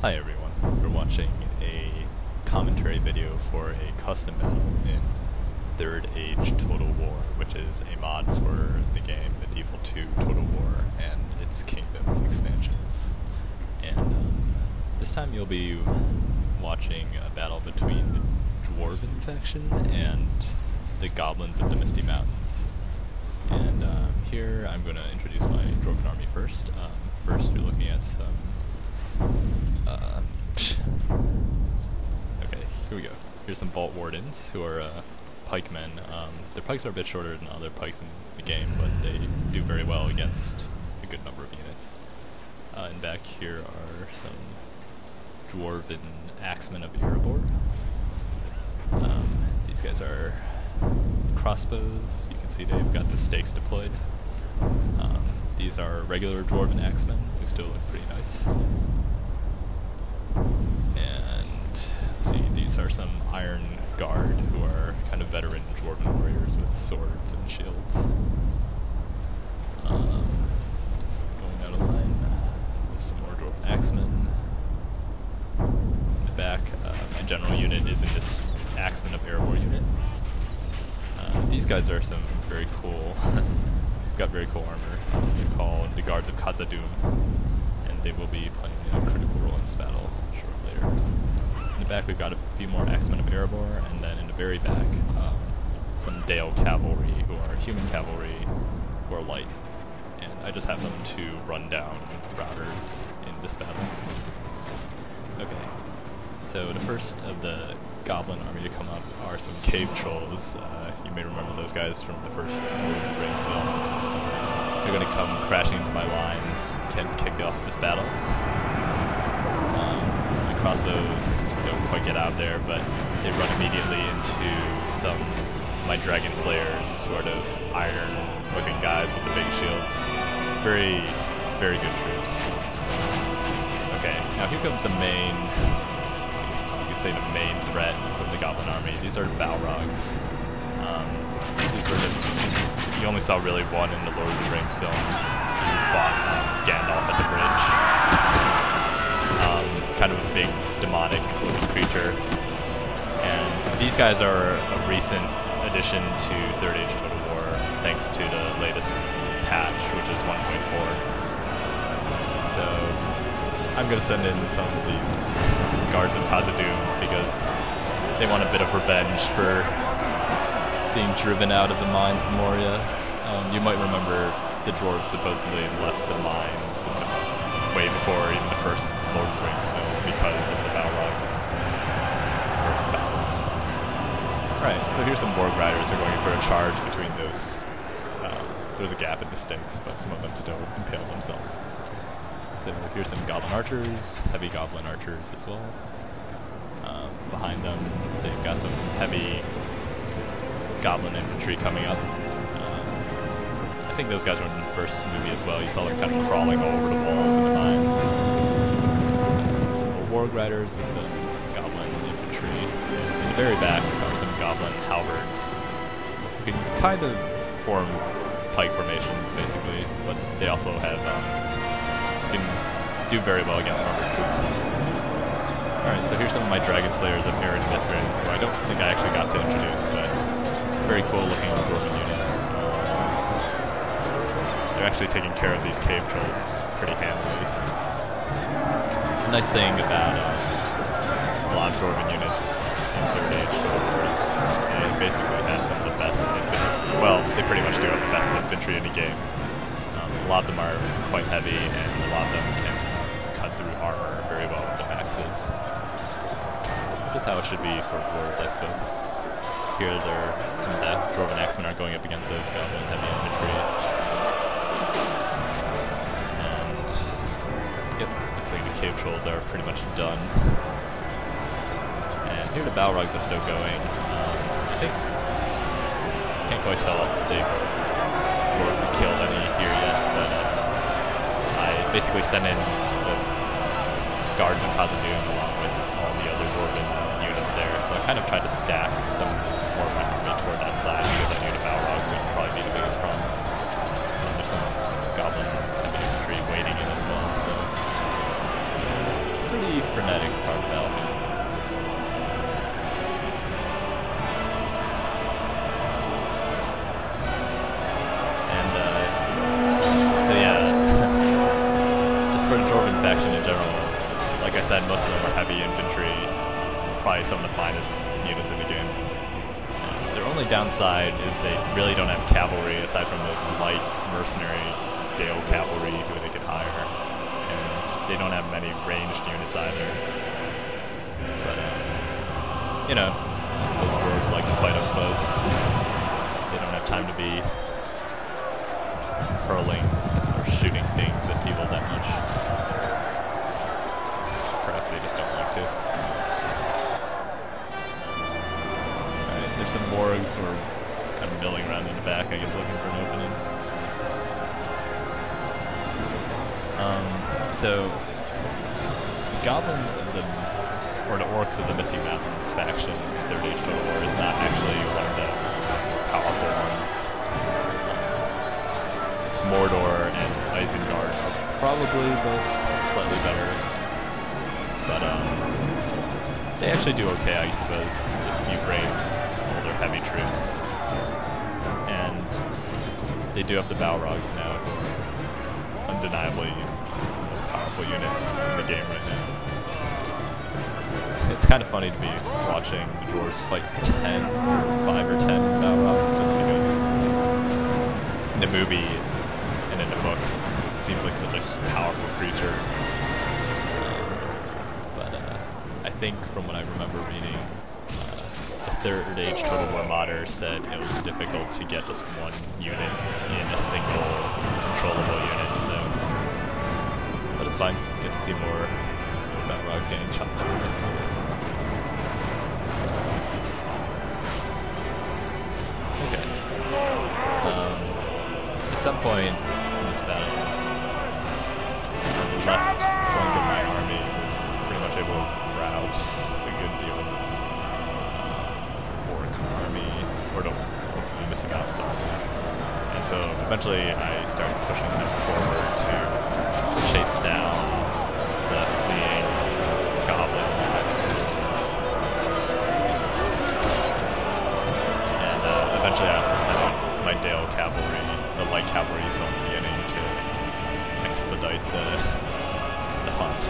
Hi everyone, we're watching a commentary video for a custom battle in Third Age Total War, which is a mod for the game Medieval 2 Total War and its Kingdoms expansion. And this time you'll be watching a battle between the Dwarven faction and the Goblins of the Misty Mountains. And here I'm going to introduce my Dwarven army first. First you're looking at some okay, here we go. Here's some Vault Wardens, who are pikemen. Their pikes are a bit shorter than other pikes in the game, but they do very well against a good number of units. And back here are some Dwarven Axemen of Erebor. These guys are crossbows. You can see they've got the stakes deployed. These are regular Dwarven Axemen, who still look pretty nice. And let's see, these are some Iron Guard, who are kind of veteran Dwarven warriors with swords and shields. Going out of line, there's some more Dwarven Axemen. In the back, my general unit is in this Axemen of Erebor unit. These guys are some very cool, got very cool armor. They're called the Guards of Khazad-dûm, and they will be playing a critical role in this battle shortly later. In the back we've got a few more Axemen of Erebor, and then in the very back, some Dale Cavalry, who are human cavalry, who are light. And I just have them to run down routers in this battle. Okay, so the first of the Goblin army to come up are some Cave Trolls. You may remember those guys from the first Lord of the Rings film. They're going to come crashing into my lines, can kick off this battle. My crossbows don't quite get out there, but they run immediately into some of my Dragon Slayers, who are those iron-looking guys with the big shields. Very, very good troops. Okay, now here comes the main, you could say the main threat from the Goblin army. These are Balrogs. These were you only saw really one in the Lord of the Rings films. You fought Gandalf at the bridge. Kind of a big demonic looking creature. And these guys are a recent addition to Third Age Total War, thanks to the latest patch, which is 1.4. So I'm going to send in some of these Guards of Khazad-dûm because they want a bit of revenge for being driven out of the mines of Moria. You might remember the Dwarves supposedly left the mines way before even the first Lord of the Rings film because of the Balrogs. Alright, so here's some Borg Riders who are going for a charge between those. There's a gap in the stakes, but some of them still impale themselves. So here's some Goblin Archers, heavy Goblin Archers as well. Behind them, they've got some heavy Goblin infantry coming up. I think those guys were in the first movie as well. You saw them kind of crawling all over the walls in the mines. Some Warg Riders with the Goblin infantry. In the very back are some Goblin halberds. You can kind of form pike formations basically, but they also have can do very well against armored troops. Alright, so here's some of my Dragon Slayers of Aaron Mithrin, who I don't think I actually got to introduce, but very cool looking Dwarven units. They're actually taking care of these Cave Trolls pretty handily. The nice thing about a lot of Dwarven units in Third Age is they basically have some of the best infantry. Well, they pretty much do have the best infantry in the game. A lot of them are quite heavy, and a lot of them can cut through armor very well with the axes. Just how it should be for Dwarves, I suppose. Here, some of the Dwarven Axemen are going up against those Goblin heavy infantry. And, yep, looks like the Cave Trolls are pretty much done. And here the Balrogs are still going. I can't quite tell if the Dwarves have killed any here yet, but I basically sent in the Guards of Khazad-dûm along with all the other Dwarven units there, so I kind of tried to stack some more of my army toward that side because I knew the Balrogs would probably be the biggest problem. There's some Goblin infantry waiting in as well, so it's a pretty pretty frenetic part of battle. And so yeah, just for the Dwarven faction in general, like I said, most of them are heavy infantry, probably some of the finest units in the game. Their only downside is they really don't have cavalry aside from those light mercenary Dale cavalry who they could hire, and they don't have many ranged units either. But you know, I suppose dwarves like to fight up close. They don't have time to be hurling or shooting things at people that much. Perhaps they just don't like to. Alright, there's some wargs who are just kind of milling around in the back, I guess, looking for an opening. So, the Goblins of the, or the Orcs of the Misty Mountains faction in 3rd Age Total War is not actually one of the powerful ones. It's Mordor and Isengard are probably both slightly better, but they actually do okay, I suppose, if you bring all their heavy troops. And they do have the Balrogs now, who are undeniably powerful units in the game right now. It's kind of funny to be watching the dwarves fight 5 or 10 Balrogs, just because in the movie and in the books it seems like such a powerful creature. But I think from what I remember reading, the 3rd Age Total War modder said it was difficult to get just one unit in a single controllable unit, so but it's fine. Get to see more Balrogs getting chopped up, I suppose. Okay. At some point in this battle, the left flank of my army was pretty much able to rout a good deal of the Orc army, or the Orcs of the Misty Mountains army. And so eventually I started pushing them forward to chase down the fleeing goblins and dwarves. And eventually I also sent out my Dale cavalry, the light cavalry you saw in the beginning, to expedite the hunt.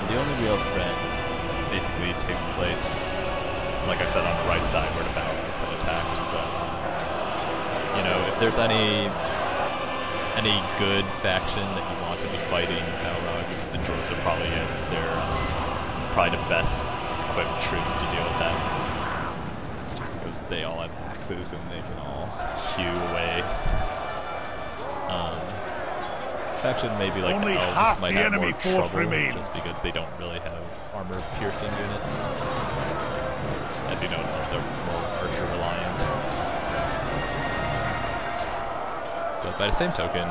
The only real threat basically takes place, like I said, on the right side where the Balrogs had attacked, but you know, if there's any good faction that you want to be fighting Balrogs, the dwarves are probably it. They're probably the best equipped troops to deal with that, just because they all have axes and they can all hew away. Faction maybe like the elves might have more trouble just because they don't really have armor-piercing units. As you know, elves are more archer reliant. But by the same token,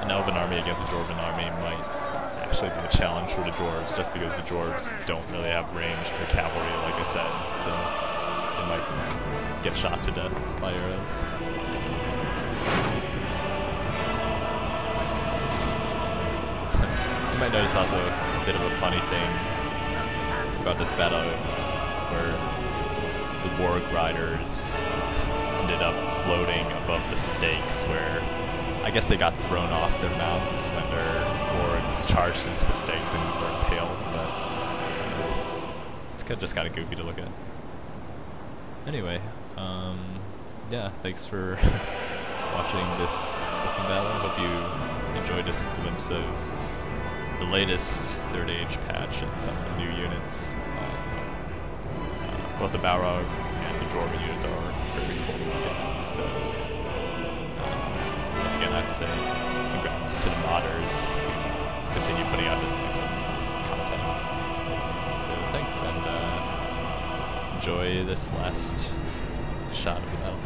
an elven army against a dwarven army might actually be a challenge for the dwarves, just because the dwarves don't really have range for cavalry, like I said, so they might get shot to death by arrows. You might notice also a bit of a funny thing about this battle, where the warg riders ended up floating above the stakes, where I guess they got thrown off their mounts when their wargs charged into the stakes and were impaled, but it's just kind of goofy to look at. Anyway, yeah, thanks for watching this battle. I hope you enjoyed this glimpse of the latest 3rd Age patch and some of the new units. Both the Balrog and the Dwarven units are very cool to look at, so once again I have to say congrats to the modders who continue putting out this excellent content. So thanks, and enjoy this last shot of the battle.